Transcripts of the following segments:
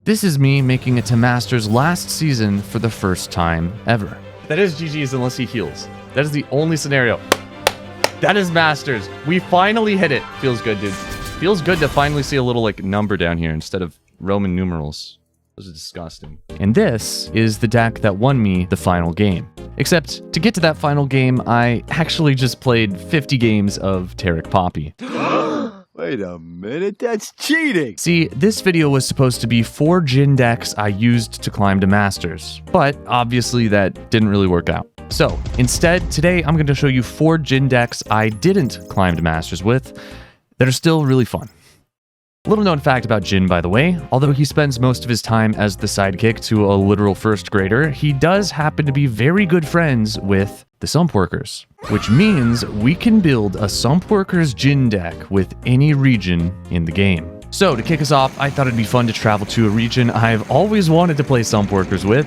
This is me making it to Masters last season for the first time ever. That is GG's unless he heals. That is the only scenario. That is Masters. We finally hit it. Feels good, dude. Feels good to finally see a little, like, number down here instead of Roman numerals. Those are disgusting. And this is the deck that won me the final game. Except, to get to that final game, I actually just played 50 games of Tarek Poppy. Wait a minute, that's cheating! See, this video was supposed to be 4 Jhin decks I used to climb to Masters, but obviously that didn't really work out. So, instead, today I'm going to show you 4 Jhin decks I didn't climb to Masters with that are still really fun. Little known fact about Jhin, by the way, although he spends most of his time as the sidekick to a literal first grader, he does happen to be very good friends with the Sump Workers, which means we can build a Sump Workers Jhin deck with any region in the game. So to kick us off, I thought it'd be fun to travel to a region I've always wanted to play Sump Workers with,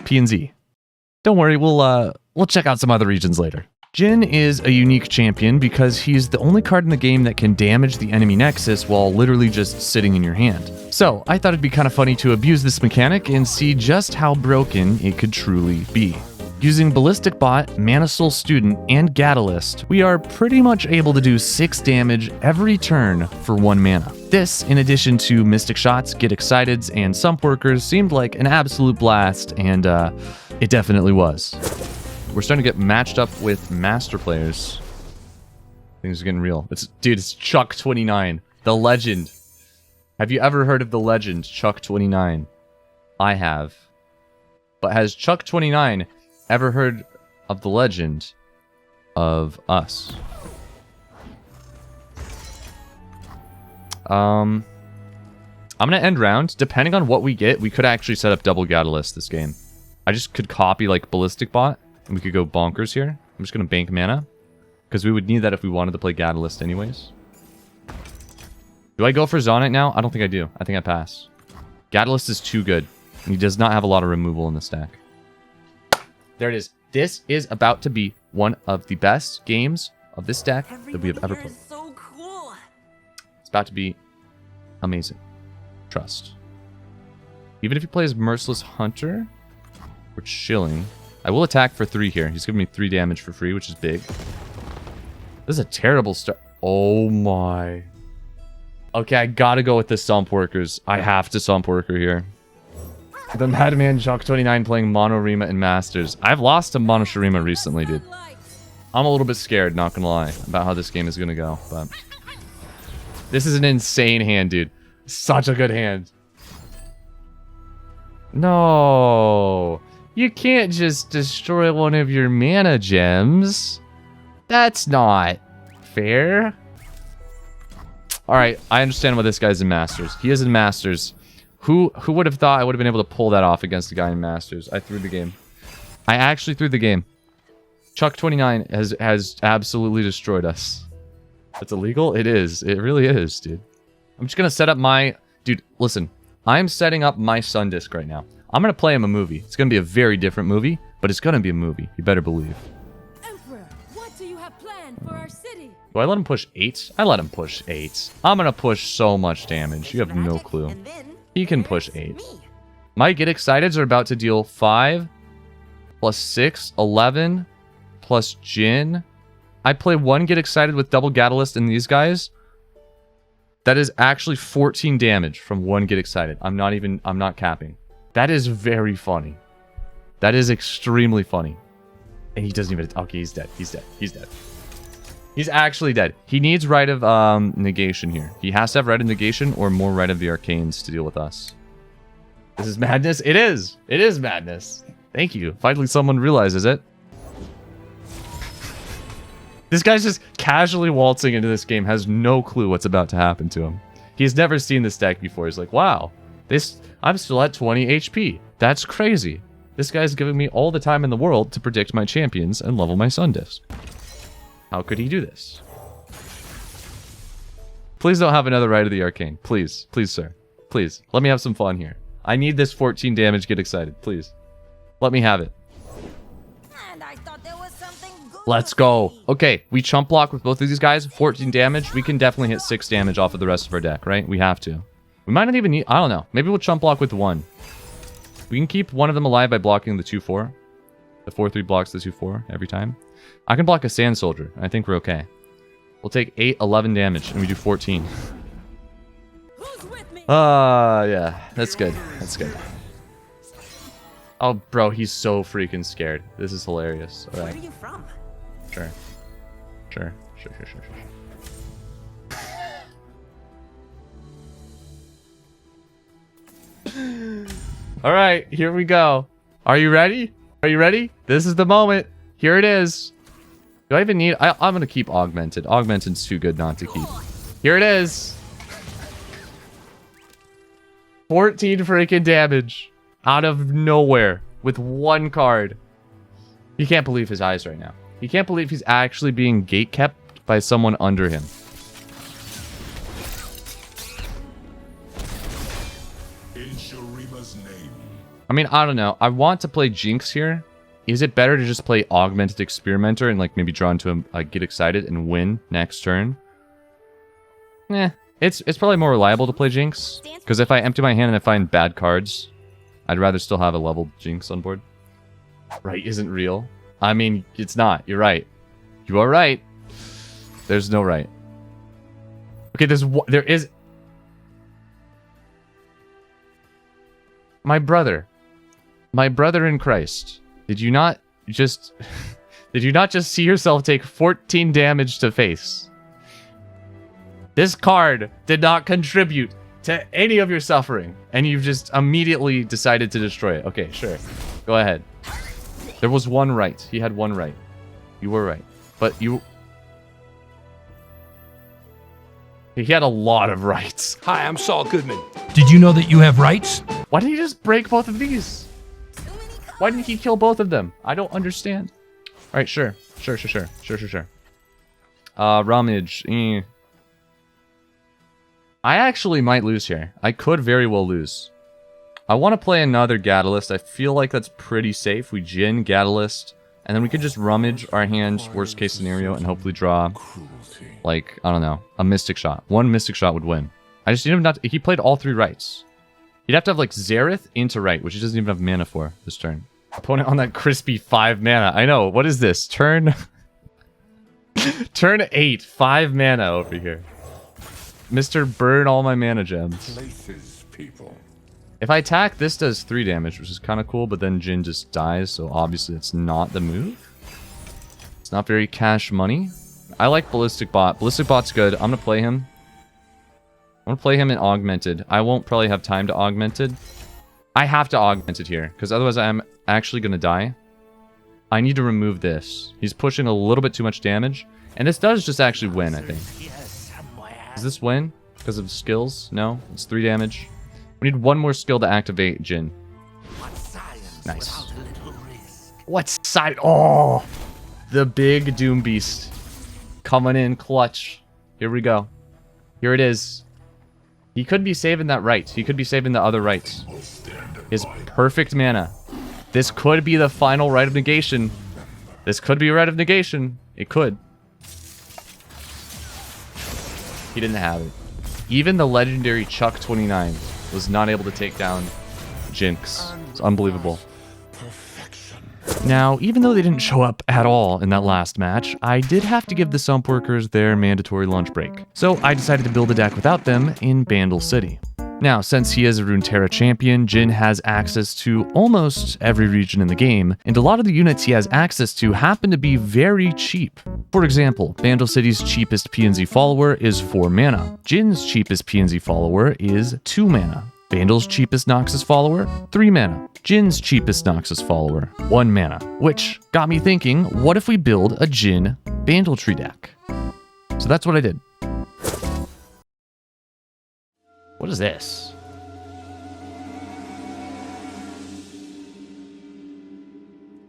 P&Z. Don't worry, we'll check out some other regions later. Jhin is a unique champion because he's the only card in the game that can damage the enemy nexus while literally just sitting in your hand. So I thought it'd be kind of funny to abuse this mechanic and see just how broken it could truly be. Using Ballistic Bot, Mana Soul Student, and Catalyst, we are pretty much able to do 6 damage every turn for 1 mana. This, in addition to Mystic Shots, Get Exciteds, and Sump Workers, seemed like an absolute blast, and it definitely was. We're starting to get matched up with master players. Things are getting real. Dude, it's Chuck29, the legend. Have you ever heard of the legend, Chuck29? I have. But has Chuck29 ever heard of the legend of us? I'm gonna end round. Depending on what we get, we could actually set up double Catalyst this game. I just could copy like Ballistic Bot, and we could go bonkers here. I'm just gonna bank mana, because we would need that if we wanted to play Catalyst anyways. Do I go for Zonite now? I don't think I do. I think I pass. Catalyst is too good, and he does not have a lot of removal in the stack. There it is. This is about to be one of the best games of this deck that we have ever played. So cool. It's about to be amazing. Trust. Even if he plays Merciless Hunter, we're chilling. I will attack for 3 here. He's giving me 3 damage for free, which is big. This is a terrible start. Oh my. Okay, I gotta go with the Sump Workers. I have to Sump Worker here. The Madman Chuck29 playing Monorima and Masters. I've lost to Monoshirima recently, dude. I'm a little bit scared, not gonna lie, about how this game is gonna go, but... This is an insane hand, dude. Such a good hand. No. You can't just destroy one of your mana gems. That's not fair. Alright, I understand why this guy's in Masters. He is in Masters. Who would have thought I would have been able to pull that off against the guy in Masters? I threw the game. I actually threw the game. Chuck29 has absolutely destroyed us. That's illegal? It is. It really is, dude. I'm just gonna set up my... Dude, listen. I'm setting up my Sun Disc right now. I'm gonna play him a movie. It's gonna be a very different movie, but it's gonna be a movie. You better believe. Emperor, what do you have planned for our city? Do I let him push 8? I let him push 8. I'm gonna push so much damage. You have no clue. He can push 8. My Get Exciteds are about to deal 5 plus 6, 11 plus Jhin. I play 1 Get Excited with double Catalyst in these guys. That is actually 14 damage from 1 Get Excited. I'm not capping. That is very funny. That is extremely funny. And he doesn't even... Okay, he's dead. He's dead. He's dead. He's actually dead. He needs Rite of Negation here. He has to have Rite of Negation or more Rite of the Arcanes to deal with us. This is madness? It is. It is madness. Thank you. Finally someone realizes it. This guy's just casually waltzing into this game, has no clue what's about to happen to him. He's never seen this deck before. He's like, wow, I'm still at 20 HP. That's crazy. This guy's giving me all the time in the world to predict my champions and level my Sun Disc. How could he do this? Please don't have another Rite of the Arcane. Please. Please, sir. Please. Let me have some fun here. I need this 14 damage. Get excited. Please. Let me have it. And I thought there was something good. Let's go. Okay, we chump block with both of these guys. 14 damage. We can definitely hit 6 damage off of the rest of our deck, right? We have to. We might not even need... I don't know. Maybe we'll chump block with 1. We can keep one of them alive by blocking the 2-4. The 4-3 blocks the 2-4 every time. I can block a Sand Soldier. I think we're okay. We'll take 8, 11 damage, and we do 14. Yeah. That's good. That's good. Oh, bro, he's so freaking scared. This is hilarious. All right. Where are you from? Sure. Sure. All right, here we go. Are you ready? Are you ready? This is the moment. Here it is. Do I even need... I'm going to keep Augmented. Augmented's too good not to keep. Here it is. 14 freaking damage. Out of nowhere. With 1 card. He can't believe his eyes right now. He can't believe he's actually being gatekept by someone under him. I mean, I don't know. I want to play Jinx here. Is it better to just play Augmented Experimenter and like maybe draw into a Get Excited and win next turn? It's probably more reliable to play Jinx. Because if I empty my hand and I find bad cards, I'd rather still have a leveled Jinx on board. Right isn't real. I mean, it's not. You're right. You are right. There's no right. Okay, there is... My brother in Christ, did you not just see yourself take 14 damage to face? This card did not contribute to any of your suffering, and you've just immediately decided to destroy it. Okay, sure. Go ahead. There was 1 right. He had 1 right. You were right. But you... He had a lot of rights. Hi, I'm Saul Goodman. Did you know that you have rights? Why didn't he just break both of these? Why didn't he kill both of them? I don't understand. All right, sure. Rummage. I actually might lose here. I could very well lose. I want to play another Catalyst. I feel like that's pretty safe. We Jhin, Catalyst, and then we could just rummage our hand, worst case scenario, and hopefully draw, like, I don't know, a Mystic Shot. 1 Mystic Shot would win. I just need him not to, he played all 3 rights. He'd have to have, like, Xerath into right, which he doesn't even have mana for this turn. Opponent on that crispy 5 mana. I know. What is this? Turn... Turn 8. 5 mana over here. Mr. Burn all my mana gems. If I attack, this does 3 damage, which is kind of cool, but then Jhin just dies, so obviously it's not the move. It's not very cash money. I like Ballistic Bot. Ballistic Bot's good. I'm going to play him. I'm going to play him in Augmented. I won't probably have time to Augmented. I have to Augmented here, because otherwise I'm actually going to die. I need to remove this. He's pushing a little bit too much damage. And this does just actually win, I think. Does this win? Because of skills? No? It's 3 damage. We need 1 more skill to activate Jhin. Nice. What side? Oh! The big Doom Beast. Coming in clutch. Here we go. Here it is. He could be saving that right. He could be saving the other rights. His perfect mana. This could be the final Rite of Negation. This could be a Rite of Negation. It could. He didn't have it. Even the legendary Chuck 29 was not able to take down Jinx. It's unbelievable. Now, even though they didn't show up at all in that last match, I did have to give the Sump Workers their mandatory lunch break. So I decided to build a deck without them in Bandle City. Now, since he is a Runeterra champion, Jhin has access to almost every region in the game, and a lot of the units he has access to happen to be very cheap. For example, Bandle City's cheapest P&Z follower is 4 mana. Jin's cheapest P&Z follower is 2 mana. Bandle's cheapest Noxus follower, 3 mana. Jin's cheapest Noxus follower, 1 mana. Which got me thinking, what if we build a Jhin Bandle Tree deck? So that's what I did. What is this?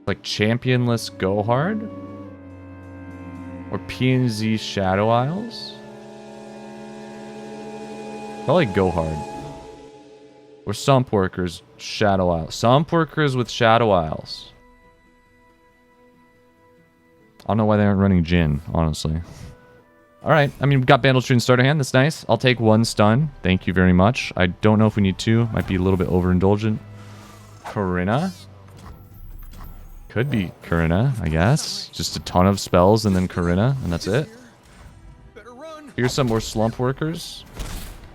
Like Championless Go Hard? Or P&Z Shadow Isles? Probably Go Hard. Or Sump Workers Shadow Isles. Sump Workers with Shadow Isles. I don't know why they aren't running Jhin, honestly. All right. I mean, we've got Bandle Tree in starter hand. That's nice. I'll take 1 stun. Thank you very much. I don't know if we need 2. Might be a little bit overindulgent. Corinna. Could be Corinna, I guess. Just a ton of spells and then Corinna, and that's it. Here's some more slump workers.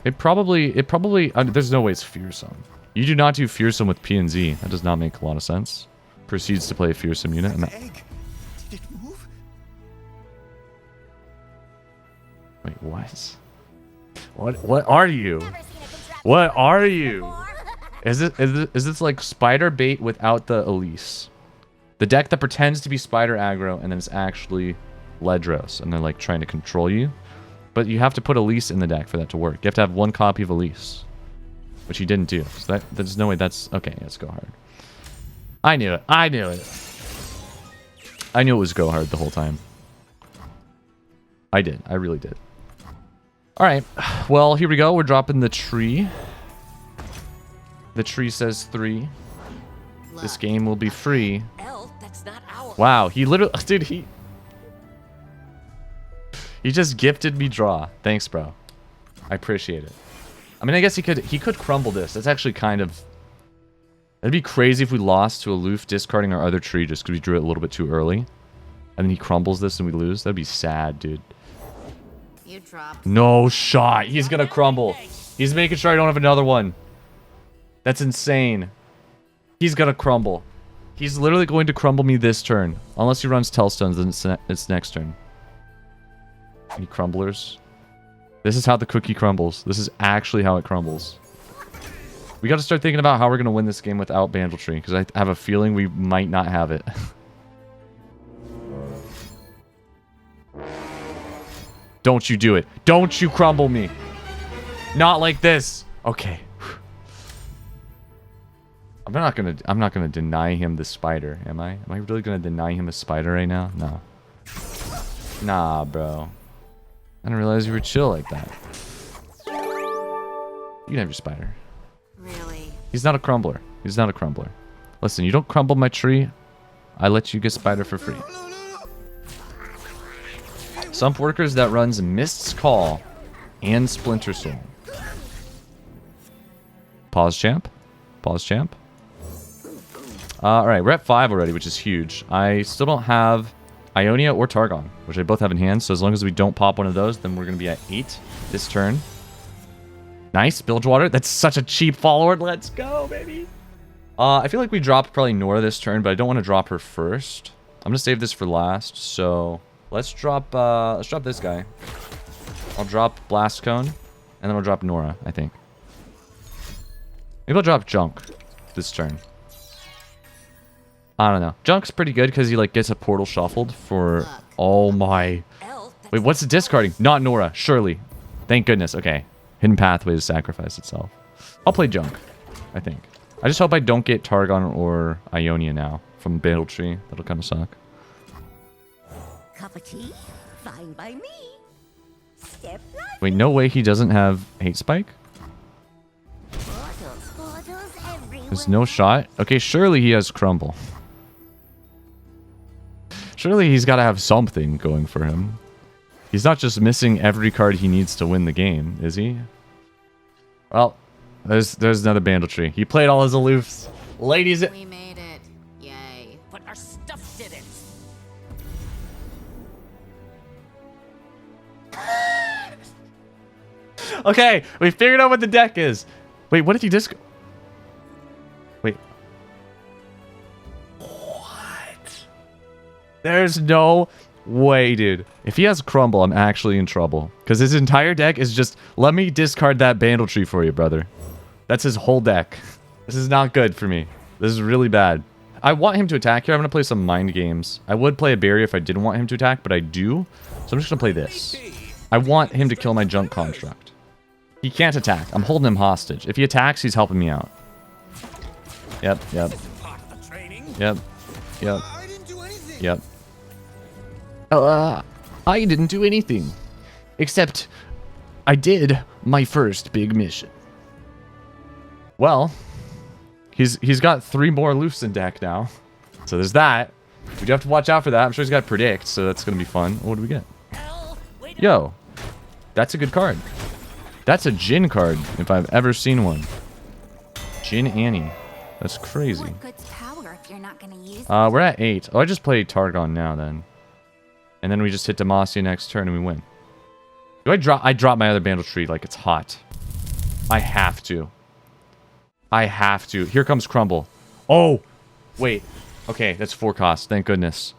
It probably, there's no way it's fearsome. You do not do fearsome with P&Z. That does not make a lot of sense. Proceeds to play a fearsome unit. And Did it move? wait, what? What are you? What are you? Is this like spider bait without the Elise? The deck that pretends to be spider aggro and then it's actually Ledros and they're like trying to control you. But you have to put Elise in the deck for that to work. You have to have 1 copy of Elise. Which he didn't do. So there's no way that's... Okay, let's go hard. I knew it. I knew it. I knew it was go hard the whole time. I did. I really did. Alright. Well, here we go. We're dropping the tree. The tree says 3. This game will be free. Wow, he literally... Dude, he just gifted me draw. Thanks, bro. I appreciate it. I mean, I guess he could crumble this. That's actually kind of... It'd be crazy if we lost to Aloof discarding our other tree just because we drew it a little bit too early. And then he crumbles this and we lose. That'd be sad, dude. You dropped. No shot. He's gonna crumble. He's making sure I don't have another one. That's insane. He's gonna crumble. He's literally going to crumble me this turn. Unless he runs Tellstones, then it's next turn. Any crumblers? This is how the cookie crumbles. This is actually how it crumbles. We got to start thinking about how we're going to win this game without Bandle Tree, because I have a feeling we might not have it. Don't you do it. Don't you crumble me. Not like this. Okay. I'm not gonna deny him the spider, am I? Am I really gonna deny him a spider right now? No. Nah, bro. I didn't realize you were chill like that. You can have your spider. Really? He's not a crumbler. He's not a crumbler. Listen, you don't crumble my tree, I let you get spider for free. Sump Workers that runs Mist's Call and Splinter Soul. Pause champ. Pause champ. Alright, we're at 5 already, which is huge. I still don't have Ionia or Targon, which I both have in hand. So as long as we don't pop one of those, then we're going to be at 8 this turn. Nice. Bilgewater. That's such a cheap follower. Let's go, baby. I feel like we dropped probably Nora this turn, but I don't want to drop her first. I'm going to save this for last. So let's drop this guy. I'll drop Blast Cone, and then I'll drop Nora, I think. Maybe I'll drop Junk this turn. I don't know. Junk's pretty good because he like gets a portal shuffled for... Oh my... Wait, what's the discarding? Not Nora, surely. Thank goodness. Okay. Hidden Pathway to sacrifice itself. I'll play Junk, I think. I just hope I don't get Targon or Ionia now from Bandle Tree. That'll kind of suck. Cup of tea? Fine by me. Step right. Wait, no way he doesn't have Hate Spike? Portals everywhere. There's no shot? Okay, surely he has Crumble. Surely he's got to have something going for him. He's not just missing every card he needs to win the game, is he? Well, there's another Bandle Tree. He played all his aloofs. Ladies... We made it. Yay. But our stuff didn't. Okay, we figured out what the deck is. Wait, what if he disc... Wait. What? There's no way, dude. If he has Crumble, I'm actually in trouble. Because his entire deck is just, let me discard that Bandle Tree for you, brother. That's his whole deck. This is not good for me. This is really bad. I want him to attack here. I'm going to play some mind games. I would play a barrier if I didn't want him to attack, but I do. So I'm just going to play this. I want him to kill my Junk Construct. He can't attack. I'm holding him hostage. If he attacks, he's helping me out. Yep. Yep. Yep. I didn't do anything. Except, I did my first big mission. Well, he's got 3 more aloofs in deck now. So there's that. We do have to watch out for that. I'm sure he's got Predict, so that's going to be fun. What do we get? Yo, that's a good card. That's a Jhin card, if I've ever seen one. Jhin Ionia. That's crazy. What good's power if you're not gonna use We're at 8. Oh, I just play Targon now, then. And then we just hit Demacia next turn and we win. Do I drop my other Bandle tree like it's hot. I have to. I have to. Here comes Crumble. Oh! Wait. Okay, that's 4 costs. Thank goodness.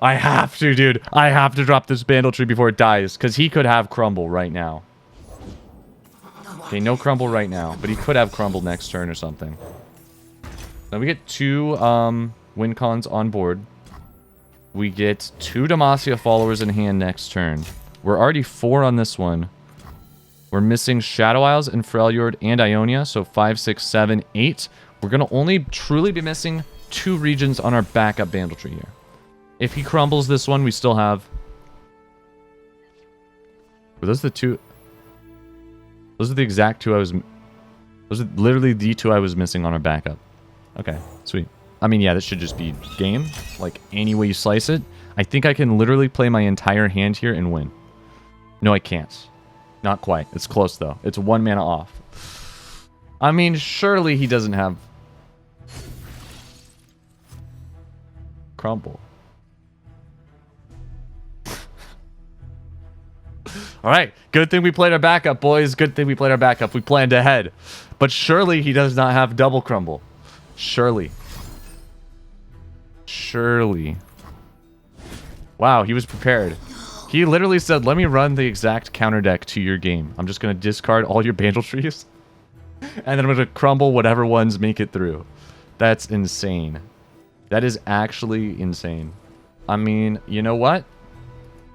I have to, dude. I have to drop this Bandle tree before it dies. Because he could have Crumble right now. Okay, no Crumble right now. But he could have Crumble next turn or something. Now we get 2 win cons on board. We get 2 Demacia followers in hand next turn. We're already 4 on this one. We're missing Shadow Isles and Freljord and Ionia. So 5, 6, 7, 8. We're going to only truly be missing 2 regions on our backup Bandle tree here. If he crumbles this one, we still have... Were those the 2... Those are the exact 2 I was... Those are literally the 2 I was missing on our backup. Okay, sweet. I mean, yeah, this should just be game. Like, any way you slice it. I think I can literally play my entire hand here and win. No, I can't. Not quite. It's close, though. It's 1 mana off. I mean, surely he doesn't have... Crumble. Alright, good thing we played our backup, boys. Good thing we played our backup. We planned ahead. But surely he does not have double Crumble. Surely. Surely. Wow, he was prepared. He literally said, let me run the exact counter deck to your game. I'm just going to discard all your Bandle trees. And then I'm going to crumble whatever ones make it through. That's insane. That is actually insane. I mean, you know what?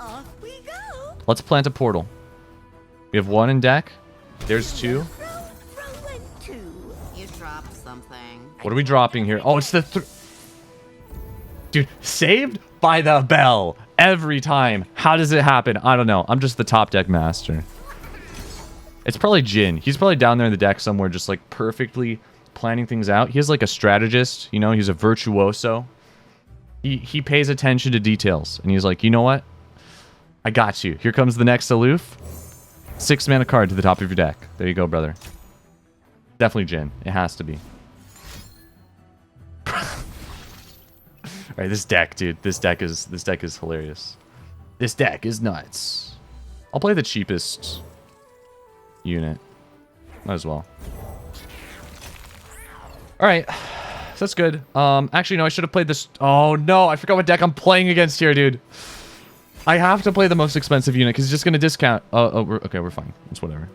off we go. Let's plant a portal. We have 1 in deck. There's 2. Throw in 2. You dropped something. What are we dropping here? Oh, it's the... Dude, saved by the bell. Every time. How does it happen? I don't know. I'm just the top deck master. It's probably Jhin. He's probably down there in the deck somewhere just like perfectly planning things out. He has like a strategist, you know, he's a virtuoso. He pays attention to details. And he's like, you know what? I got you. Here comes the next aloof. 6 mana card to the top of your deck. There you go, brother. Definitely Jhin. It has to be. Alright, this deck, dude. This deck is hilarious. This deck is nuts. I'll play the cheapest unit. Might as well. Alright. So that's good. Actually, no, I should have played this. Oh, no. I forgot what deck I'm playing against here, dude. I have to play the most expensive unit because it's just going to discount. Okay, we're fine. It's whatever.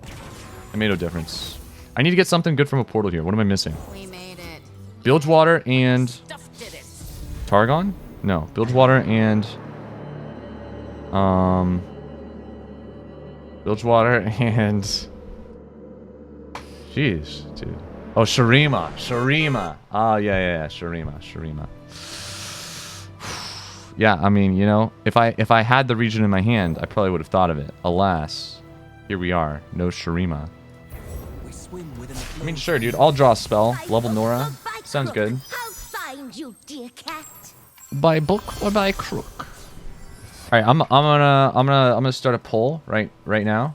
It made no difference. I need to get something good from a portal here. What am I missing? We made it. Bilgewater and... Targon? No. Bilgewater and... Bilgewater and... Jeez, dude. Oh, Shurima. Shurima. Oh, yeah. Shurima. Yeah, I mean, you know, if I had the region in my hand, I probably would have thought of it. Alas, here we are. No Shurima. I mean, sure, dude. I'll draw a spell. Level Nora. Sounds good. I'll find you, dear cat. By book or by crook? All right, I'm gonna start a poll right now.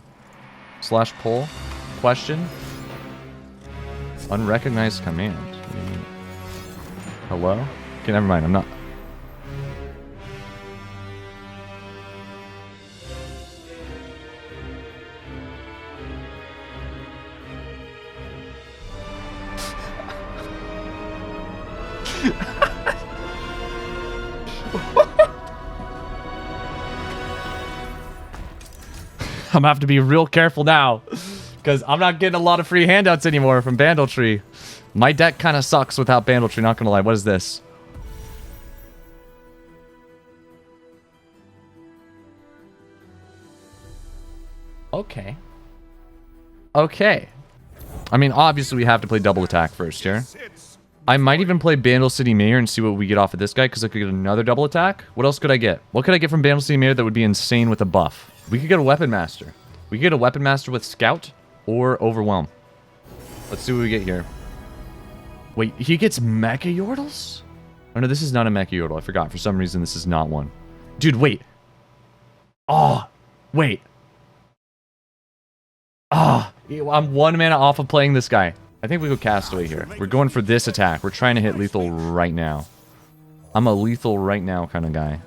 / poll. Question. Unrecognized command. What do you mean? Hello? Okay, never mind. I'm not. I'm gonna have to be real careful now, because I'm not getting a lot of free handouts anymore from Bandle Tree. My deck kind of sucks without Bandle Tree, not gonna lie. What is this? Okay. I mean, obviously we have to play double attack first here. I might even play Bandle City Mayor and see what we get off of this guy, because I could get another double attack. What else could I get? What could I get from Bandle City Mayor that would be insane with a buff? We could get a Weapon Master. We could get a Weapon Master with Scout or Overwhelm. Let's see what we get here. Wait, he gets Mecha Yordles? Oh no, this is not a Mecha Yordle. I forgot. For some reason, this is not one. Dude, wait. Oh, wait. Ah, I'm 1 mana off of playing this guy. I think we go Castaway here. We're going for this attack. We're trying to hit lethal right now. I'm a lethal right now kind of guy.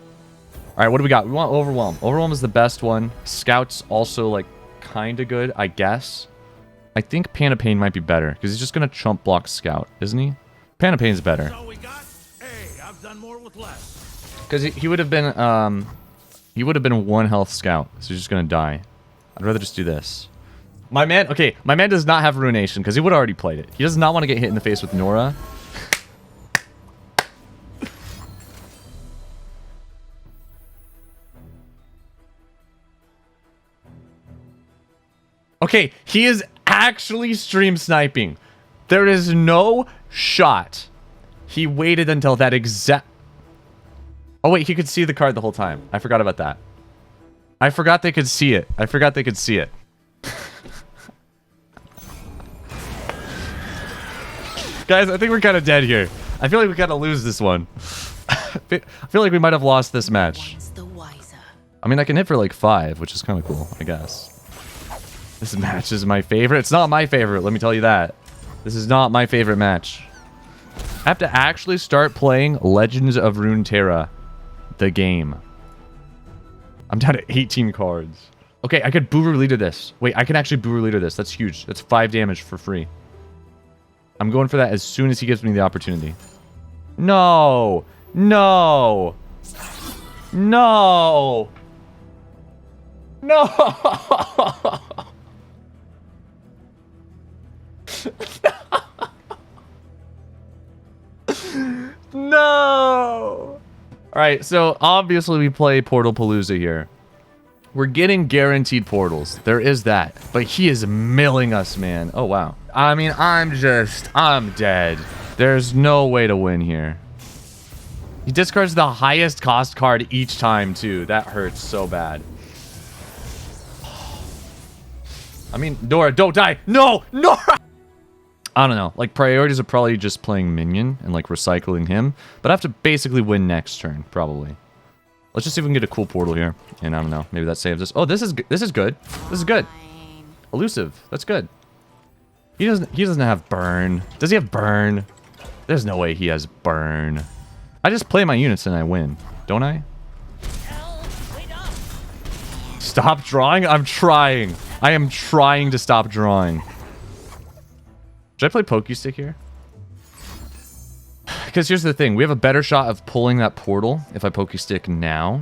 All right, what do we got? We want Overwhelm. Overwhelm is the best one. Scout's also, like, kind of good, I guess. I think Pan of Pain might be better, because he's just going to chump block Scout, isn't he? Pan of Pain's better. Because he would have been, 1 health Scout, so he's just going to die. I'd rather just do this. My man, okay, my man does not have Ruination, because he would have already played it. He does not want to get hit in the face with Nora. Okay, he is actually stream sniping. There is no shot. He waited until that exact... Oh, wait, he could see the card the whole time. I forgot about that. I forgot they could see it. I forgot they could see it. Guys, I think we're kind of dead here. I feel like we kind of lose this one. I feel like we might have lost this match. I mean, I can hit for like 5, which is kind of cool, I guess. This match is my favorite. It's not my favorite, let me tell you that. This is not my favorite match. I have to actually start playing Legends of Runeterra, the game. I'm down to 18 cards. Okay, I could Boomer Leader this. Wait, I can actually Boomer Leader this. That's huge. That's 5 damage for free. I'm going for that as soon as he gives me the opportunity. No! No! No! No! No! Alright, so obviously we play Portal Palooza here. We're getting guaranteed portals. There is that. But he is milling us, man. Oh, wow. I mean, I'm dead. There's no way to win here. He discards the highest cost card each time, too. That hurts so bad. I mean, Nora, don't die. No! Nora! I don't know. Like, priorities are probably just playing Minion and, like, recycling him. But I have to basically win next turn, probably. Let's just see if we can get a cool portal here. And I don't know. Maybe that saves us. Oh, this is good. This is good. This is good. Elusive. That's good. He doesn't have burn. Does he have burn? There's no way he has burn. I just play my units and I win. Don't I? Stop drawing? I'm trying. I am trying to stop drawing. Should I play Pokestick here? Because here's the thing. We have a better shot of pulling that portal if I Pokestick now.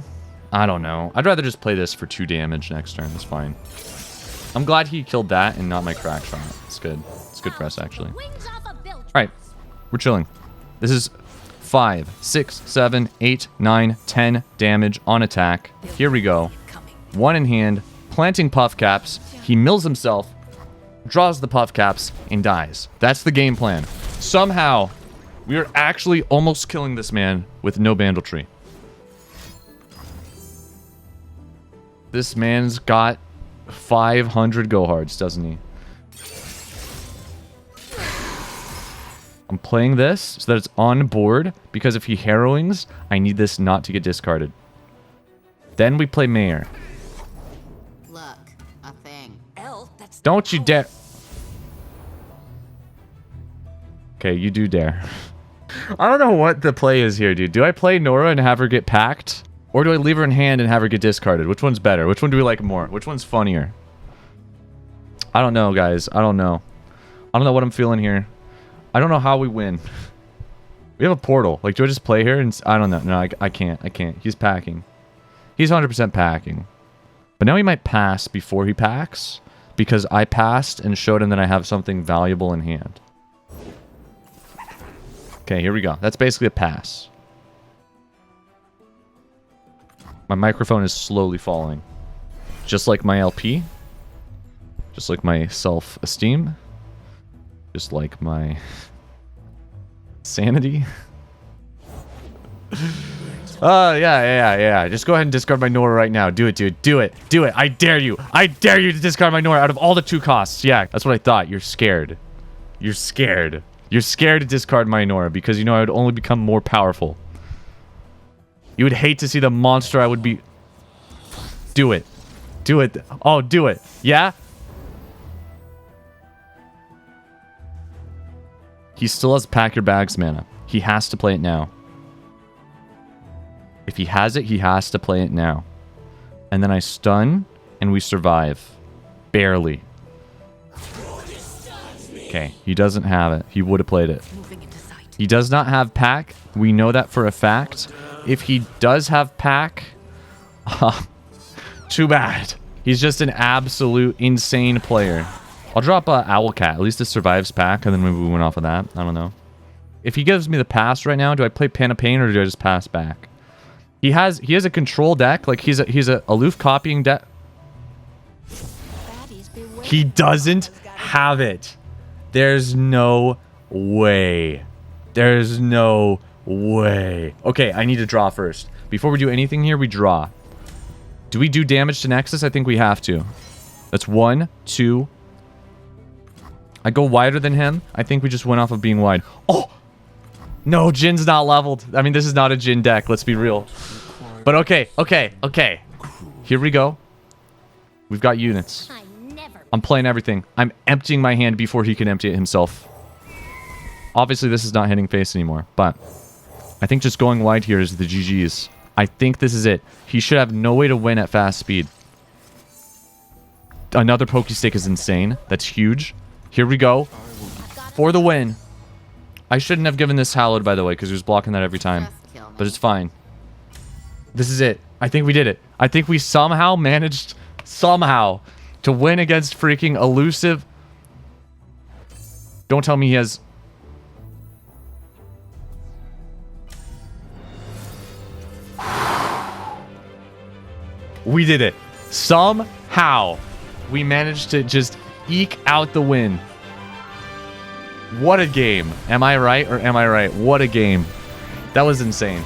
I don't know. I'd rather just play this for 2 damage next turn. That's fine. I'm glad he killed that and not my crack shot. It's good. It's good for us, actually. Alright. We're chilling. This is 5, 6, 7, 8, 9, 10 damage on attack. Here we go. 1 in hand. Planting puff caps. He mills himself. Draws the puff caps and dies. That's the game plan. Somehow, we are actually almost killing this man with no Bandle Tree. This man's got 500 go hards, doesn't he? I'm playing this so that it's on board, because if he harrowings, I need this not to get discarded. Then we play Mayor. Look, a thing. Don't you dare. Okay, you do dare. I don't know what the play is here, dude. Do I play Nora and have her get packed? Or do I leave her in hand and have her get discarded? Which one's better? Which one do we like more? Which one's funnier? I don't know, guys. I don't know. I don't know what I'm feeling here. I don't know how we win. We have a portal. Like, do I just play here? And I don't know. No, I can't. I can't. He's packing. He's 100% packing. But now he might pass before he packs, because I passed and showed him that I have something valuable in hand. Okay, here we go. That's basically a pass. My microphone is slowly falling. Just like my LP. Just like my self-esteem. Just like my sanity. Yeah. Just go ahead and discard my Nora right now. Do it, dude. Do it. Do it. I dare you. I dare you to discard my Nora out of all the 2 costs. Yeah, that's what I thought. You're scared. You're scared. You're scared to discard my Nora because you know I would only become more powerful. You would hate to see the monster I would be... Do it. Do it. Oh, do it. Yeah? He still has Pack Your Bags mana. He has to play it now. If he has it, he has to play it now. And then I stun, and we survive. Barely. Okay, he doesn't have it. He would have played it. He does not have Pack. We know that for a fact. If he does have Pack... too bad. He's just an absolute insane player. I'll drop Owlcat. At least it survives Pack, and then maybe we went off of that. I don't know. If he gives me the pass right now, do I play Pan of Pain, or do I just pass back? He has a control deck. Like, he's a aloof copying deck. He doesn't have it. There's no way. There's no way. Okay, I need to draw first. Before we do anything here, we draw. Do we do damage to Nexus? I think we have to. That's 1, 2. I go wider than him. I think we just went off of being wide. Oh! No, Jhin's not leveled. I mean, this is not a Jhin deck. Let's be real. But okay. Here we go. We've got units. I'm playing everything. I'm emptying my hand before he can empty it himself. Obviously, this is not hitting face anymore, but I think just going wide here is the GG's. I think this is it. He should have no way to win at fast speed. Another Pokestick is insane. That's huge. Here we go. For the win. I shouldn't have given this Hallowed, by the way, because he was blocking that every time. But it's fine. This is it. I think we did it. I think we somehow managed, to win against freaking elusive. Don't tell me he has... We did it. Somehow, we managed to just eke out the win. What a game. Am I right or am I right? What a game. That was insane.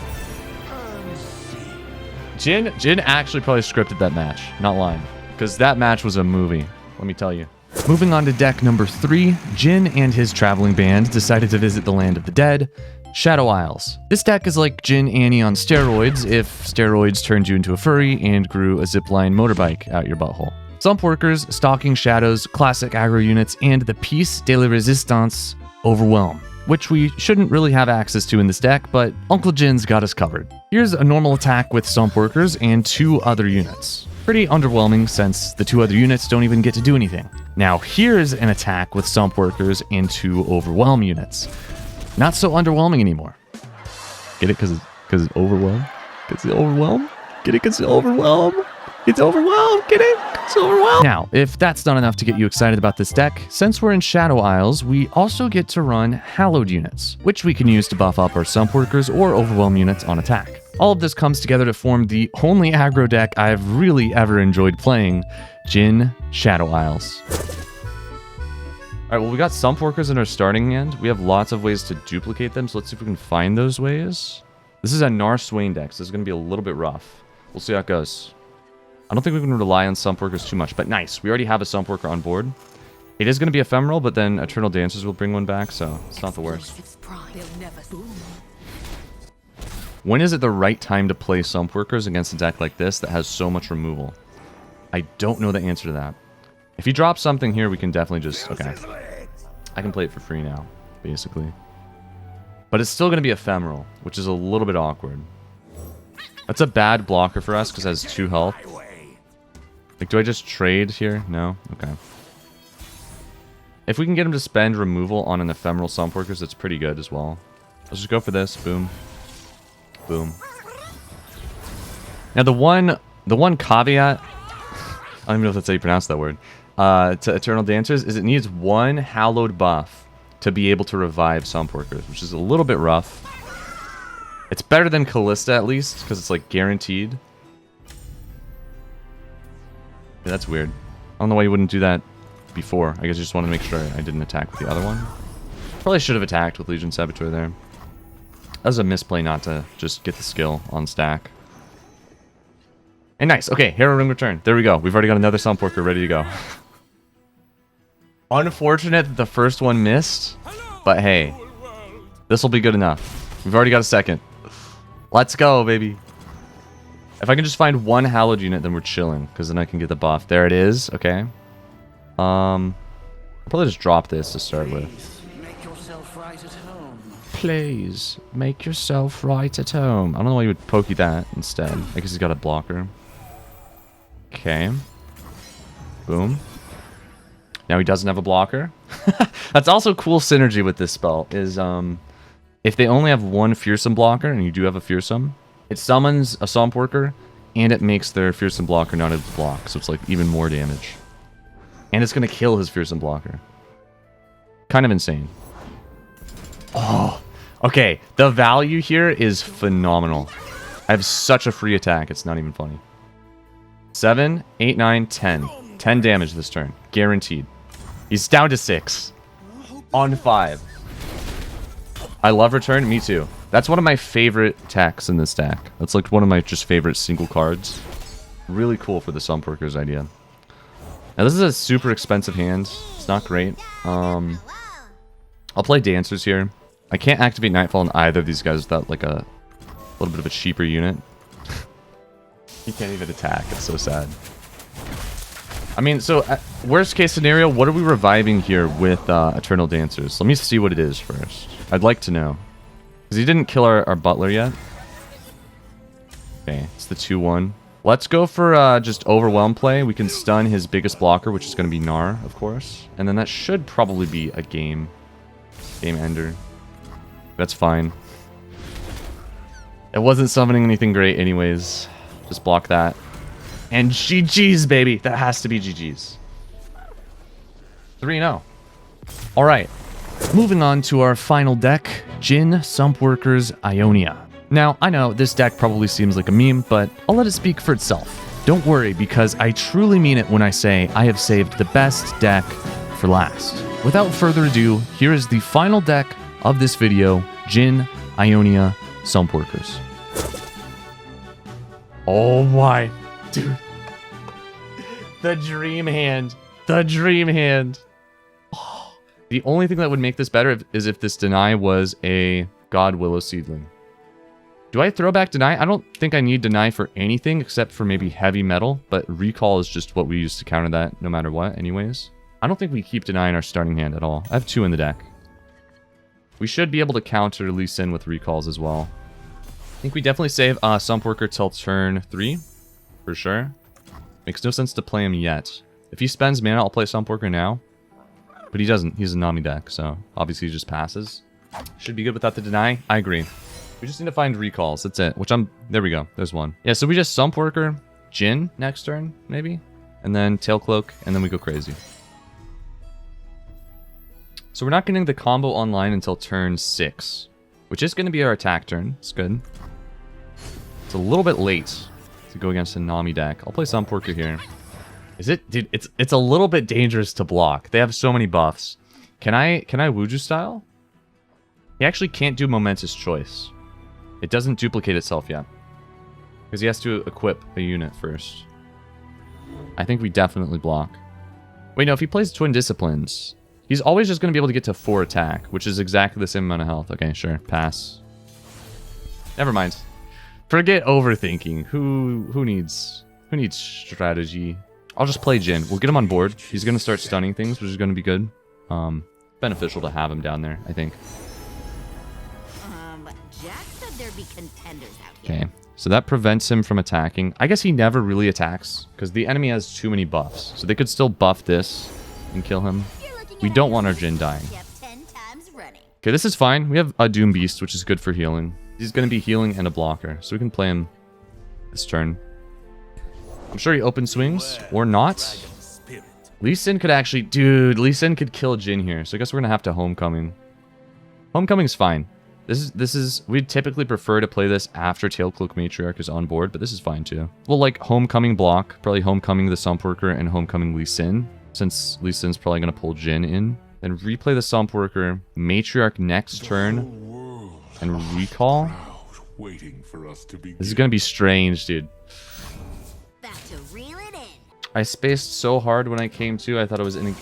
Jhin actually probably scripted that match. Not lying. Because that match was a movie. Let me tell you. Moving on to deck number 3, Jhin and his traveling band decided to visit the land of the dead, Shadow Isles. This deck is like Jhin Ionia on steroids if steroids turned you into a furry and grew a zipline motorbike out your butthole. Sump Workers, Stalking Shadows, classic aggro units, and the Piece de la Resistance Overwhelm, which we shouldn't really have access to in this deck, but Uncle Jhin's got us covered. Here's a normal attack with Sump Workers and 2 other units. Pretty underwhelming since the 2 other units don't even get to do anything. Now here's an attack with Sump Workers and 2 Overwhelm units. Not so underwhelming anymore. Get it? Because it's overwhelm? Because it's overwhelm? Get it? Because it's overwhelm? It's overwhelmed. Get it? It's overwhelmed. Now, if that's not enough to get you excited about this deck, since we're in Shadow Isles, we also get to run Hallowed units, which we can use to buff up our Sump Workers or Overwhelm units on attack. All of this comes together to form the only aggro deck I've really ever enjoyed playing, Jhin Shadow Isles. Alright, well, we got Sump Workers in our starting hand. We have lots of ways to duplicate them, so let's see if we can find those ways. This is a Nar Swain deck, so this is going to be a little bit rough. We'll see how it goes. I don't think we can rely on Sump Workers too much, but nice. We already have a Sump Worker on board. It is going to be ephemeral, but then Eternal Dancers will bring one back, so it's not the worst. When is it the right time to play Sump Workers against a deck like this that has so much removal? I don't know the answer to that. If he drops something here, we can definitely just... Okay. I can play it for free now, basically. But it's still going to be ephemeral, which is a little bit awkward. That's a bad blocker for us because it has 2 health. Like, do I just trade here? No? Okay. If we can get him to spend removal on an ephemeral Sump Workers, that's pretty good as well. Let's just go for this. Boom. Boom. Now, the one caveat... I don't even know if that's how you pronounce that word. To Eternal Dancers is it needs 1 Hallowed buff to be able to revive Sump Workers, which is a little bit rough. It's better than Callista, at least, because it's, like, guaranteed. Yeah, that's weird. I don't know why you wouldn't do that before. I guess I just want to make sure I didn't attack with the other one. Probably should have attacked with Legion Saboteur there. That was a misplay not to just get the skill on stack. And nice. Okay, Hero Ring Return. There we go. We've already got another Sump Worker ready to go. Unfortunate that the first one missed, but hey, this will be good enough. We've already got a second. Let's go, baby. If I can just find one hallowed unit, then we're chilling, because then I can get the buff. There it is. Okay. I'll probably just drop this to start with. Make yourself right at home. Please make yourself right at home. I don't know why you would pokey that instead. I guess he's got a blocker. Okay. Boom. Now he doesn't have a blocker. That's also cool synergy with this spell is if they only have one fearsome blocker and you do have a fearsome, it summons a Swamp Worker and it makes their fearsome blocker not able to block, so it's like even more damage. And it's gonna kill his fearsome blocker. Kind of insane. Oh, okay. The value here is phenomenal. I have such a free attack, it's not even funny. 7, 8, 9, 10. 10 damage this turn. Guaranteed. He's down to 6. On 5. I love return. Me too. That's one of my favorite attacks in this deck. That's like one of my just favorite single cards. Really cool for the Swamp Workers idea. Now this is a super expensive hand. It's not great. I'll play Dancers here. I can't activate Nightfall on either of these guys without like a little bit of a cheaper unit. He can't even attack. It's so sad. I mean, so worst case scenario, what are we reviving here with Eternal Dancers? Let me see what it is first. I'd like to know. Because he didn't kill our Butler yet. Okay, it's the 2-1. Let's go for just Overwhelm play. We can stun his biggest blocker, which is going to be Gnar, of course. And then that should probably be a game ender. That's fine. It wasn't summoning anything great anyways. Just block that. And GG's, baby. That has to be GG's. 3-0. All right. Moving on to our final deck, Jhin Swamp Workers Ionia. Now, I know this deck probably seems like a meme, but I'll let it speak for itself. Don't worry, because I truly mean it when I say I have saved the best deck for last. Without further ado, here is the final deck of this video, Jhin Ionia Swamp Workers. Oh my, dude. The dream hand. The dream hand. Oh. The only thing that would make this better is if this Deny was a God Willow Seedling. Do I throw back Deny? I don't think I need Deny for anything except for maybe Heavy Metal, but Recall is just what we use to counter that no matter what anyways. I don't think we keep Deny in our starting hand at all. I have 2 in the deck. We should be able to counter Lee Sin with Recalls as well. I think we definitely save Swamp Worker till turn 3, for sure. Makes no sense to play him yet. If he spends mana, I'll play Swamp Worker now. But he doesn't. He's a Nami deck, so obviously he just passes. Should be good without the Deny. I agree. We just need to find Recalls. That's it. There we go. There's one. Yeah, so we just Swamp Worker, Jhin next turn, maybe? And then Tail Cloak, and then we go crazy. So we're not getting the combo online until turn 6. Which is going to be our attack turn. It's good. It's a little bit late to go against a Nami deck. I'll play Swamp Worker here. Is it? Dude, it's a little bit dangerous to block. They have so many buffs. Can I Wuju style? He actually can't do Momentous Choice. It doesn't duplicate itself yet. Because he has to equip a unit first. I think we definitely block. Wait, no, if he plays Twin Disciplines, he's always just going to be able to get to 4 attack, which is exactly the same amount of health. Okay, sure. Pass. Never mind. Forget overthinking. Who needs strategy? I'll just play Jhin. We'll get him on board. He's going to start stunning things, which is going to be good. Beneficial to have him down there, I think. Jack said there'd be contenders out here. Okay, so that prevents him from attacking. I guess he never really attacks, because the enemy has too many buffs. So they could still buff this and kill him. We don't want our Jhin dying. Okay, this is fine. We have a Doom Beast, which is good for healing. He's going to be healing and a blocker, so we can play him this turn. I'm sure he open swings, or not. Lee Sin could actually... Dude, Lee Sin could kill Jhin here, so I guess we're going to have to Homecoming. Homecoming's fine. This is... We'd typically prefer to play this after Tailcloak Matriarch is on board, but this is fine too. We'll like Homecoming block, probably Homecoming the Swamp Worker and Homecoming Lee Sin, since Lee Sin's probably going to pull Jhin in. Then replay the Swamp Worker, Matriarch next turn, and Recall. This is going to be strange, dude. I spaced so hard when I came to, I thought it was in...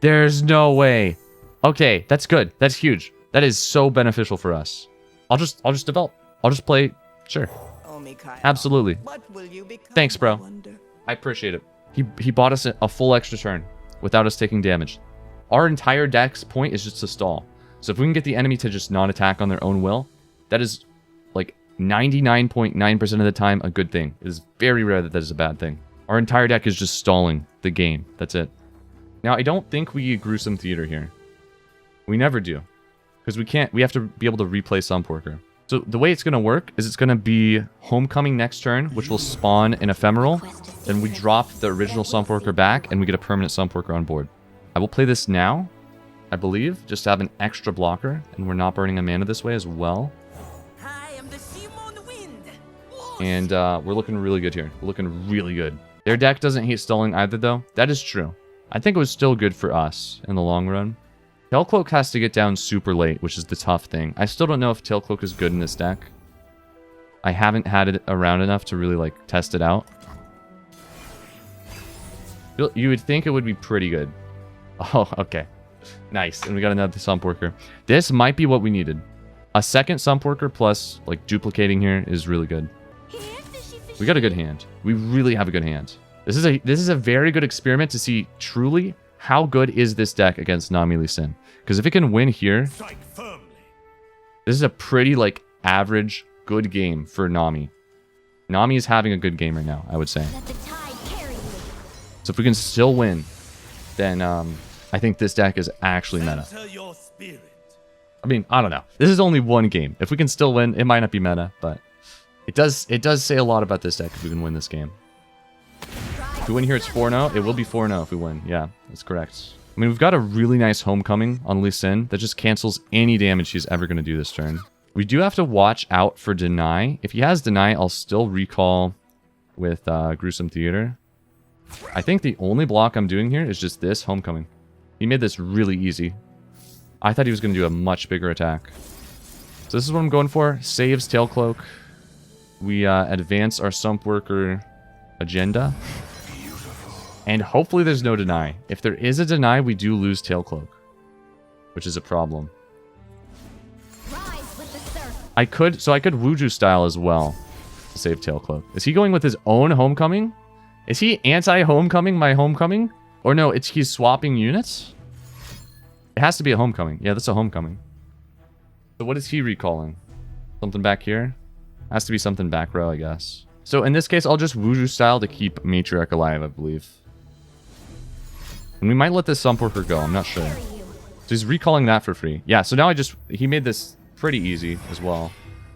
There's no way. Okay, that's good. That's huge. That is so beneficial for us. I'll just develop. I'll just play... Sure. Absolutely. What will you become, Thanks, bro. I wonder? I appreciate it. He bought us a full extra turn without us taking damage. Our entire deck's point is just to stall. So if we can get the enemy to just not attack on their own will, that is like 99.9% of the time a good thing. It is very rare that that is a bad thing. Our entire deck is just stalling the game. That's it. Now, I don't think we Gruesome Theater here. We never do. Because we have to be able to replay Sunporker. So the way it's going to work is it's going to be Homecoming next turn, which will spawn an Ephemeral. Then we drop the original Sunporker back, and we get a permanent Sunporker on board. I will play this now, I believe, just to have an extra blocker, and we're not burning a mana this way as well. I am the Simon Wind. And we're looking really good here. We're looking really good. Their deck doesn't hate stalling either, though. That is true. I think it was still good for us in the long run. Tailcloak has to get down super late, which is the tough thing. I still don't know if Tailcloak is good in this deck. I haven't had it around enough to really, like, test it out. You would think it would be pretty good. Oh, okay. Nice. And we got another Sunporker. This might be what we needed. A second Sunporker plus, like, duplicating here is really good. We got a good hand. We really have a good hand. This is a very good experiment to see truly how good is this deck against Nami Lee Sin. Because if it can win here, this is a pretty, like, average good game for Nami. Nami is having a good game right now, I would say. So if we can still win, then I think this deck is actually meta. I mean, I don't know. This is only one game. If we can still win, it might not be meta, but it does say a lot about this deck if we can win this game. If we win here, it's 4-0. It will be 4-0 if we win. Yeah, that's correct. I mean, we've got a really nice Homecoming on Lee Sin that just cancels any damage he's ever going to do this turn. We do have to watch out for Deny. If he has Deny, I'll still recall with Gruesome Theater. I think the only block I'm doing here is just this Homecoming. He made this really easy. I thought he was going to do a much bigger attack. So this is what I'm going for. Saves Tailcloak. We advance our Sunporker agenda. And hopefully there's no Deny. If there is a Deny, we do lose Tailcloak, which is a problem. I could Wuju style as well to save Tailcloak. Is he going with his own Homecoming? Is he anti-Homecoming my Homecoming? Or no, he's swapping units? It has to be a Homecoming. Yeah, that's a Homecoming. So what is he recalling? Something back here? Has to be something back row, I guess. So in this case, I'll just Wuju style to keep Matriarch alive, I believe. And we might let this Sunporker go, I'm not sure. So he's recalling that for free. Yeah, so now he made this pretty easy as well.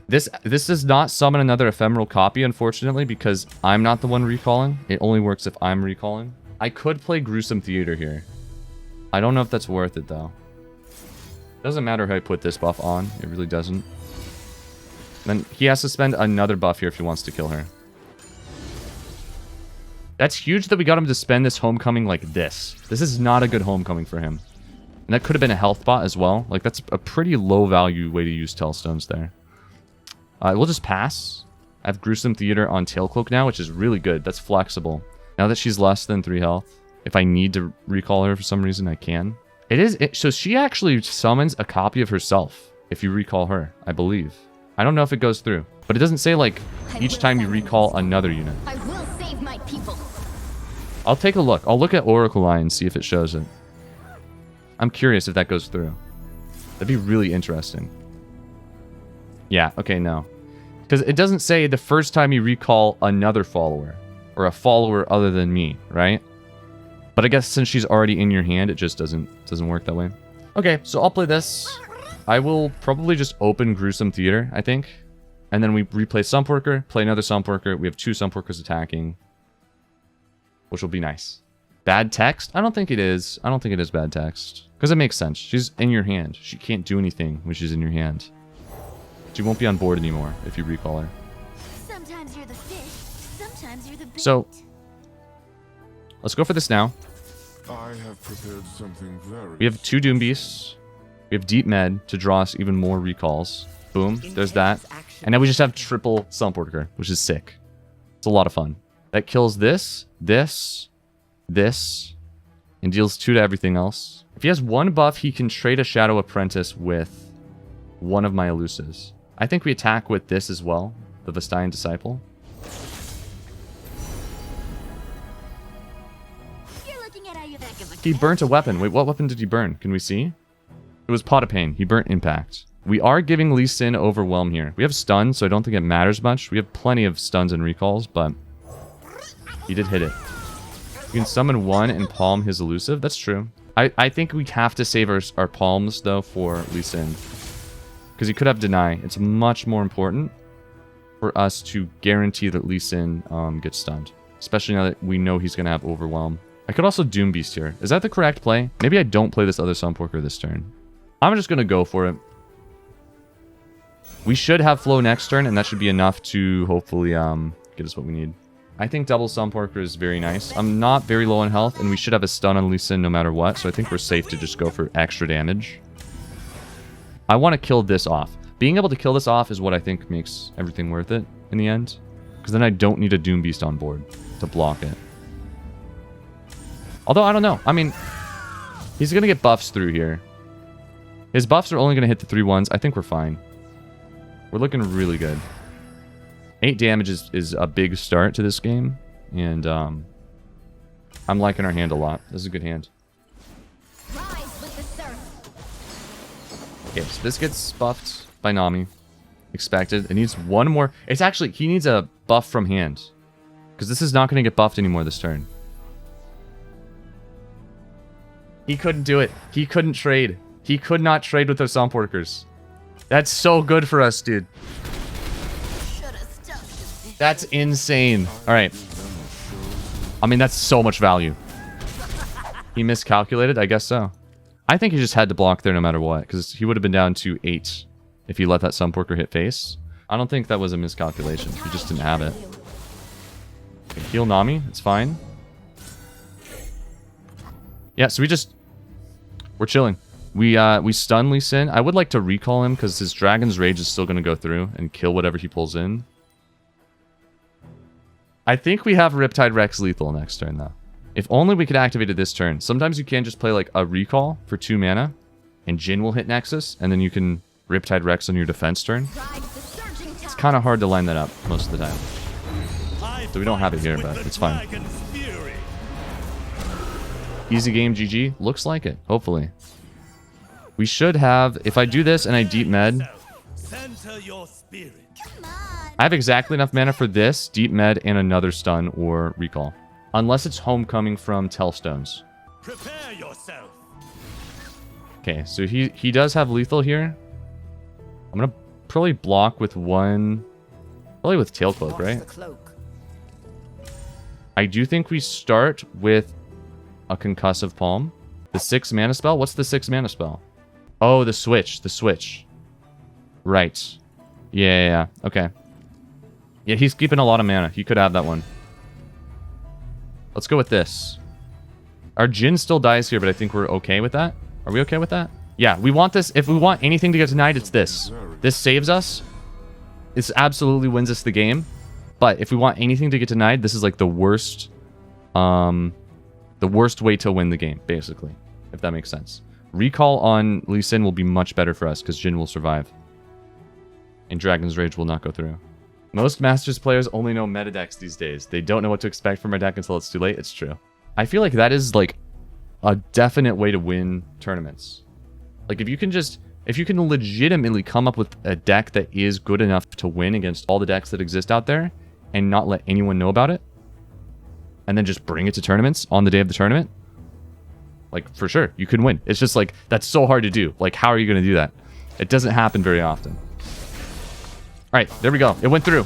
This does not summon another ephemeral copy, unfortunately, because I'm not the one recalling. It only works if I'm recalling. I could play Gruesome Theater here. I don't know if that's worth it, though. Doesn't matter how I put this buff on. It really doesn't. Then he has to spend another buff here if he wants to kill her. That's huge that we got him to spend this Homecoming like this. This is not a good Homecoming for him. And that could have been a health bot as well. Like, that's a pretty low value way to use Telstones there. We'll just pass. I have Gruesome Theater on Tailcloak now, which is really good. That's flexible. Now that she's less than 3 health, if I need to recall her for some reason, I can. So she actually summons a copy of herself if you recall her, I believe. I don't know if it goes through, but it doesn't say, like, each time you recall another unit. I will save my people. I'll take a look. I'll look at Oracle Eye and see if it shows it. I'm curious if that goes through. That'd be really interesting. Yeah, okay, no. Because it doesn't say the first time you recall another follower. Or a follower other than me, right? But I guess since she's already in your hand, it just doesn't work that way. Okay, so I'll play this. I will probably just open Gruesome Theater, I think. And then we replay Sunporker, play another Sunporker. We have 2 Sunporkers attacking. Which will be nice. Bad text? I don't think it is. I don't think it is bad text. Because it makes sense. She's in your hand. She can't do anything when she's in your hand. She won't be on board anymore if you recall her. Sometimes you're the fish, sometimes you're the bait. So, let's go for this now. I have prepared something very... We have 2 Doom Beasts. We have Deep Med to draw us even more recalls. Boom, there's that. And now we just have triple Sunporker, which is sick. It's a lot of fun. That kills this, this, and deals 2 to everything else. If he has 1 buff, he can trade a Shadow Apprentice with one of my Elusives. I think we attack with this as well, the Vestian Disciple. He burnt a weapon. Wait, what weapon did he burn? Can we see? It was Pot of Pain. He burnt Impact. We are giving Lee Sin Overwhelm here. We have stun, so I don't think it matters much. We have plenty of stuns and recalls, but he did hit it. You can summon one and palm his elusive. That's true. I think we have to save our palms, though, for Lee Sin. Because he could have Deny. It's much more important for us to guarantee that Lee Sin gets stunned. Especially now that we know he's going to have Overwhelm. I could also Doom Beast here. Is that the correct play? Maybe I don't play this other Sunporker this turn. I'm just going to go for it. We should have Flow next turn, and that should be enough to hopefully get us what we need. I think double Sunporker is very nice. I'm not very low on health, and we should have a stun on Lee Sin no matter what, so I think we're safe to just go for extra damage. I want to kill this off. Being able to kill this off is what I think makes everything worth it in the end. Because then I don't need a Doom Beast on board to block it. Although, I don't know. I mean, he's going to get buffs through here. His buffs are only going to hit the 3-1s. I think we're fine. We're looking really good. 8 damage is a big start to this game. And I'm liking our hand a lot. This is a good hand. Okay, so this gets buffed by Nami. Expected. It needs one more. It's actually, he needs a buff from hand. Because this is not going to get buffed anymore this turn. He couldn't do it. He couldn't trade. He could not trade with those Sunporkers. That's so good for us, dude. That's insane. Alright. I mean, that's so much value. He miscalculated? I guess so. I think he just had to block there no matter what, because he would have been down to 8 if he let that Sunporker hit face. I don't think that was a miscalculation. He just didn't have it. Okay, heal Nami. It's fine. Yeah, so we're chilling. We stun Lee Sin. I would like to recall him because his Dragon's Rage is still going to go through and kill whatever he pulls in. I think we have Riptide Rex lethal next turn, though. If only we could activate it this turn. Sometimes you can just play like a recall for 2 mana, and Jhin will hit Nexus, and then you can Riptide Rex on your defense turn. It's kind of hard to line that up most of the time. So we don't have it here, but it's fine. Easy game, GG. Looks like it, hopefully. We should have, if I do this and I deep med, I have exactly enough mana for this, deep med, and another stun or recall. Unless it's Homecoming from Tellstones. Prepare yourself. Okay, so he does have lethal here. I'm gonna probably block with one, probably with Tail Cloak, right? I do think we start with a Concussive Palm. The 6 mana spell? What's the 6 mana spell? Oh, the switch. The switch. Right. Yeah. Okay. Yeah, he's keeping a lot of mana. He could have that one. Let's go with this. Our Jhin still dies here, but I think we're okay with that. Are we okay with that? Yeah, we want this. If we want anything to get denied, it's this. This saves us. This absolutely wins us the game. But if we want anything to get denied, this is like the worst way to win the game, basically. If that makes sense. Recall on Lee Sin will be much better for us, because Jhin will survive. And Dragon's Rage will not go through. Most Masters players only know meta decks these days. They don't know what to expect from our deck until it's too late. It's true. I feel like that is like a definite way to win tournaments. Like if you can legitimately come up with a deck that is good enough to win against all the decks that exist out there and not let anyone know about it, and then just bring it to tournaments on the day of the tournament, like for sure, you can win. It's just like, that's so hard to do. Like, how are you going to do that? It doesn't happen very often. Alright, there we go. It went through.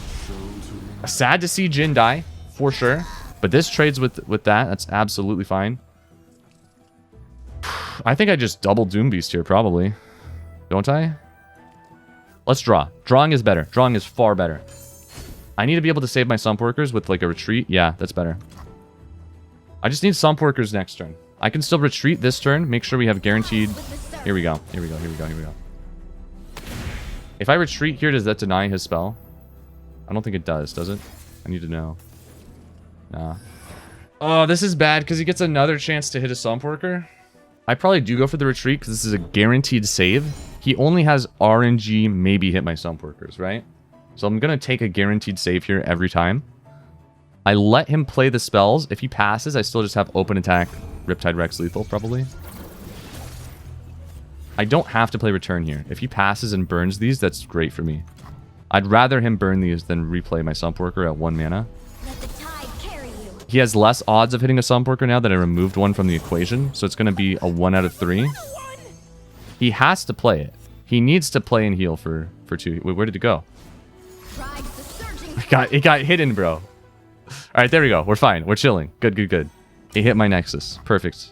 Sad to see Jhin die, for sure. But this trades with that. That's absolutely fine. I think I just double Doom Beast here, probably. Don't I? Let's draw. Drawing is better. Drawing is far better. I need to be able to save my Sunporkers with like a retreat. Yeah, that's better. I just need Sunporkers next turn. I can still retreat this turn. Make sure we have guaranteed... Here we go. Here we go. Here we go. Here we go. If I retreat here, does that deny his spell? I don't think it does it? I need to know. Nah. Oh, this is bad because he gets another chance to hit a Sunporker. I probably do go for the retreat because this is a guaranteed save. He only has RNG maybe hit my Sunporkers, right? So I'm going to take a guaranteed save here every time. I let him play the spells. If he passes, I still just have open attack Riptide Rex lethal, probably. I don't have to play return here. If he passes and burns these, that's great for me. I'd rather him burn these than replay my Sump Worker at 1 mana. Let the tide carry you. He has less odds of hitting a Sump Worker now that I removed one from the equation, so it's going to be a 1 out of 3. He has to play it. He needs to play and heal for 2. Wait, where did it go? It got hidden, bro. Alright, there we go. We're fine. We're chilling. Good, good, good. He hit my Nexus. Perfect.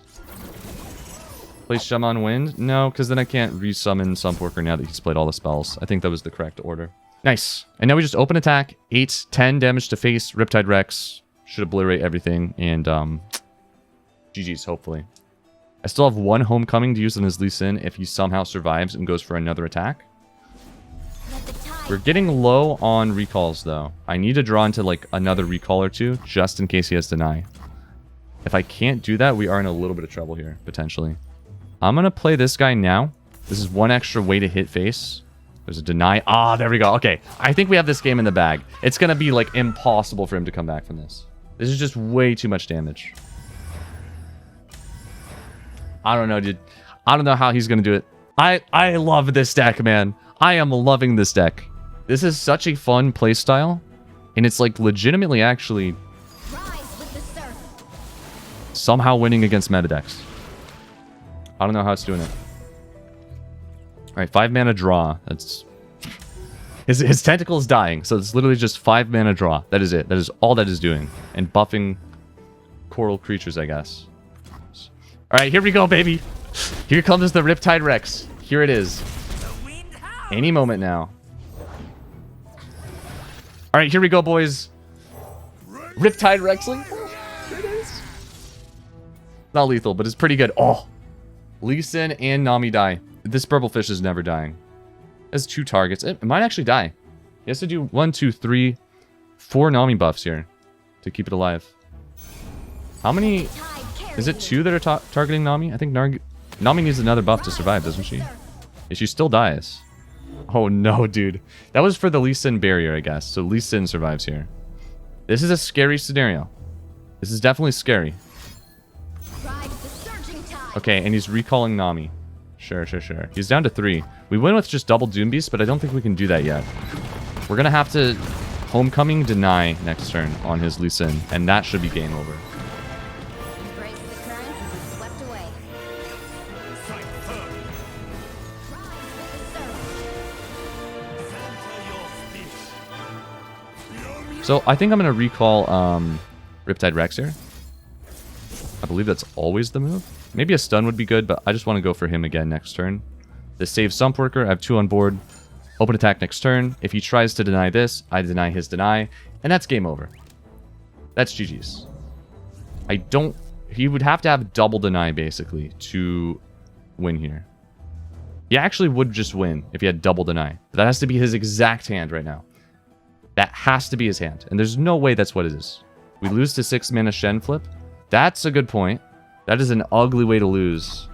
Play Shaman Wind? No, because then I can't resummon Sump Worker now that he's played all the spells. I think that was the correct order. Nice. And now we just open attack. 8, 10 damage to face. Riptide Rex. Should obliterate everything. And, GG's, hopefully. I still have 1 Homecoming to use on his Lee Sin if he somehow survives and goes for another attack. We're getting low on recalls, though. I need to draw into, like, another recall or 2, just in case he has Deny. If I can't do that, we are in a little bit of trouble here, potentially. I'm going to play this guy now. This is 1 extra way to hit face. There's a Deny. Ah, there we go. Okay, I think we have this game in the bag. It's going to be, like, impossible for him to come back from this. This is just way too much damage. I don't know, dude. I don't know how he's going to do it. I love this deck, man. I am loving this deck. This is such a fun playstyle, and it's like legitimately actually somehow winning against meta decks. I don't know how it's doing it. Alright, 5 mana draw. That's his tentacle is dying, so it's literally just 5 mana draw. That is it. That is all that is doing. And buffing coral creatures, I guess. Alright, here we go, baby. Here comes the Riptide Rex. Here it is. Any moment now. Alright, here we go, boys. Riptide Rexling. Here it is. Not lethal, but it's pretty good. Oh. Lee Sin and Nami die. This purple fish is never dying. It has 2 targets. It might actually die. He has to do 1, 2, 3, 4 Nami buffs here to keep it alive. How many... Is it 2 that are targeting Nami? I think Nami needs another buff to survive, doesn't she? Yeah, she still dies. Oh no, dude. That was for the Lee Sin barrier, I guess. So Lee Sin survives here. This is a scary scenario. This is definitely scary. Okay, and he's recalling Nami. Sure, sure, sure. He's down to 3. We win with just double Doom Beast, but I don't think we can do that yet. We're going to have to Homecoming Deny next turn on his Lee Sin, and that should be game over. So I think I'm going to recall Riptide Rex here. I believe that's always the move. Maybe a stun would be good, but I just want to go for him again next turn. This saves Sump Worker. I have 2 on board. Open attack next turn. If he tries to deny this, I deny his deny. And that's game over. That's GG's. I don't... He would have to have double deny, basically, to win here. He actually would just win if he had double deny. But that has to be his exact hand right now. That has to be his hand. And there's no way that's what it is. We lose to 6 mana Shen flip. That's a good point. That is an ugly way to lose.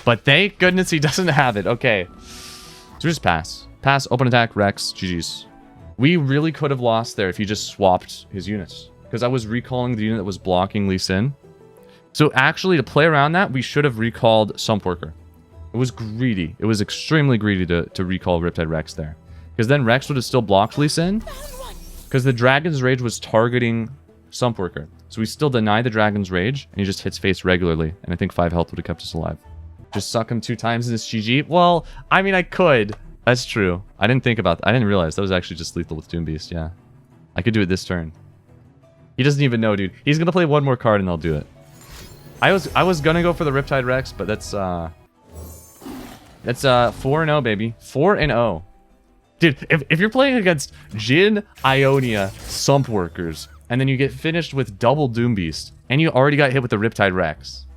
But thank goodness he doesn't have it. Okay. So just pass. Pass, open attack, Rex, GG's. We really could have lost there if he just swapped his units. Because I was recalling the unit that was blocking Lee Sin. So actually, to play around that, we should have recalled Sump Worker. It was greedy. It was extremely greedy to recall Riptide Rex there. Because then Rex would have still blocked Lee Sin. Because the Dragon's Rage was targeting Sump Worker. So we still deny the Dragon's Rage, and he just hits face regularly. And I think 5 health would have kept us alive. Just suck him 2 times in this GG? Well, I mean, I could. That's true. I didn't think about that. I didn't realize that was actually just lethal with Doom Beast, yeah. I could do it this turn. He doesn't even know, dude. He's gonna play 1 more card and I'll do it. I was gonna go for the Riptide Rex, but that's 4-0, baby. 4-0. Dude, if you're playing against Jhin Ionia Sump Workers, and then you get finished with double Doom Beast, and you already got hit with the Riptide Rex.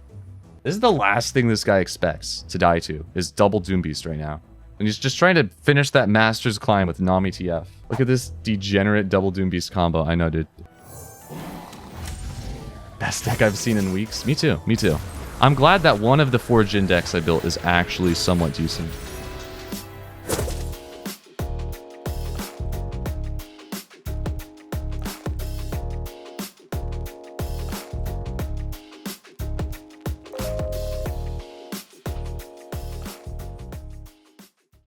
This is the last thing this guy expects to die to, is double Doom Beast right now. And he's just trying to finish that Master's Climb with Nami TF. Look at this degenerate double Doom Beast combo. I know, dude. Best deck I've seen in weeks. Me too, me too. I'm glad that one of the 4 Jhin decks I built is actually somewhat decent.